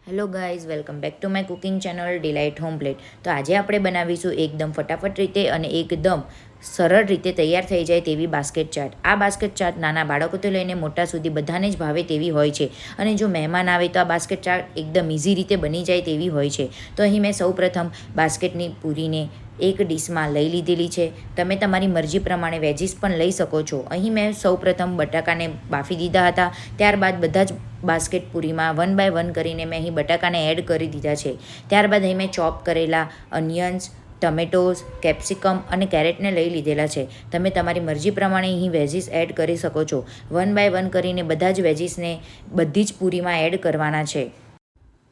Hello guys, welcome back to my cooking channel delight home plate. તો આજે આપણે બનાવીશું એકદમ ફટાફટ રીતે અને એકદમ સરળ રીતે તૈયાર થઈ જાય તેવી બાસ્કેટ ચાટ. આ બાસ્કેટ ચાટ નાના બાળકોથી લઈને મોટા સુધી બધાને જ ભાવે તેવી હોય છે અને જો મહેમાન આવે તો આ બાસ્કેટ ચાટ એકદમ ઇઝી રીતે બની જાય તેવી હોય છે. તો અહીં મેં સૌપ્રથમ બાસ્કેટની પૂરીને એક ડીશમાં લઈ લીધેલી છે. તમે તમારી મરજી પ્રમાણે વેજીસ પણ લઈ શકો છો. અહીં મેં સૌપ્રથમ બટાકાને બાફી દીધા હતા. ત્યારબાદ બધા જ બાસ્કેટ પૂરીમાં 1 બાય 1 કરીને મેં અહીં બટાકાને એડ કરી દીધા છે. ત્યારબાદ અહીં મેં ચોપ કરેલા અનિયન્સ, ટમેટોઝ, કેપ્સિકમ અને કેરેટને લઈ લીધેલા છે. તમે તમારી મરજી પ્રમાણે અહીં વેજીસ એડ કરી શકો છો. 1 બાય 1 કરીને બધા જ વેજીસને બધી જ પૂરીમાં એડ કરવાના છે.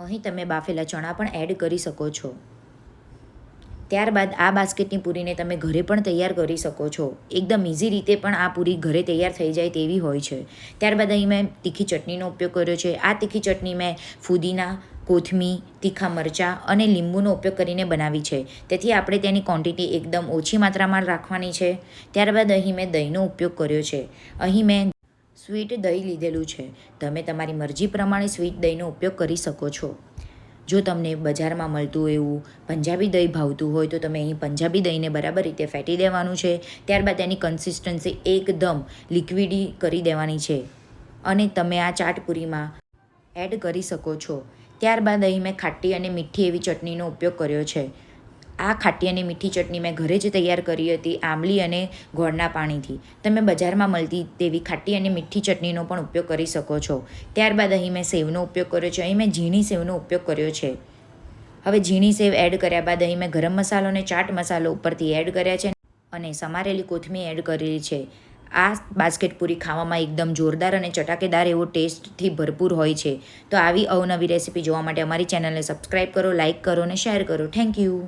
અહીં તમે બાફેલા ચણા પણ એડ કરી શકો છો. ત્યારબાદ આ બાસ્કેટની પૂરીને તમે ઘરે પણ તૈયાર કરી શકો છો. એકદમ ઇઝી રીતે પણ આ પૂરી ઘરે તૈયાર થઈ જાય તેવી હોય છે. ત્યારબાદ અહીં મેં તીખી ચટણીનો ઉપયોગ કર્યો છે. આ તીખી ચટણી મેં ફુદીના, કોથમીર, તીખા મરચાં અને લીંબુનો ઉપયોગ કરીને બનાવી છે. તેથી આપણે તેની ક્વોન્ટિટી એકદમ ઓછી માત્રામાં રાખવાની છે. ત્યારબાદ અહીં મેં દહીંનો ઉપયોગ કર્યો છે. અહીં મેં સ્વીટ દહીં લીધેલું છે. તમે તમારી મરજી પ્રમાણે સ્વીટ દહીંનો ઉપયોગ કરી શકો છો. જો તમને બજારમાં મળતું એવું પંજાબી દહીં ભાવતું હોય તો તમે અહીં પંજાબી દહીંને બરાબર રીતે ફેટી દેવાનું છે. ત્યારબાદ તેની કન્સિસ્ટન્સી એકદમ લિક્વિડી કરી દેવાની છે અને તમે આ ચાટ પૂરીમાં એડ કરી શકો છો. ત્યારબાદ અહીં મેં ખાટી અને મીઠી એવી ચટણીનો ઉપયોગ કર્યો છે. આ ખાટી અને મીઠી ચટણી મેં ઘરે જ તૈયાર કરી હતી આંબલી અને ગોળના પાણીથી. તમે બજારમાં મળતી તેવી ખાટી અને મીઠી ચટણીનો પણ ઉપયોગ કરી શકો છો. ત્યારબાદ અહીં મેં સેવનો ઉપયોગ કર્યો છે. અહીં મેં ઝીણી સેવનો ઉપયોગ કર્યો છે. હવે ઝીણી સેવ એડ કર્યા બાદ અહીં મેં ગરમ મસાલો અને ચાટ મસાલો ઉપરથી એડ કર્યા છે અને સમારેલી કોથમીર એડ કરેલી છે. આ બાસ્કેટ પૂરી ખાવામાં એકદમ જોરદાર અને ચટાકેદાર એવો ટેસ્ટથી ભરપૂર હોય છે. તો આવી અવનવી રેસીપી જોવા માટે અમારી ચેનલને સબસ્ક્રાઈબ કરો, લાઇક કરો અને શેર કરો. Thank you.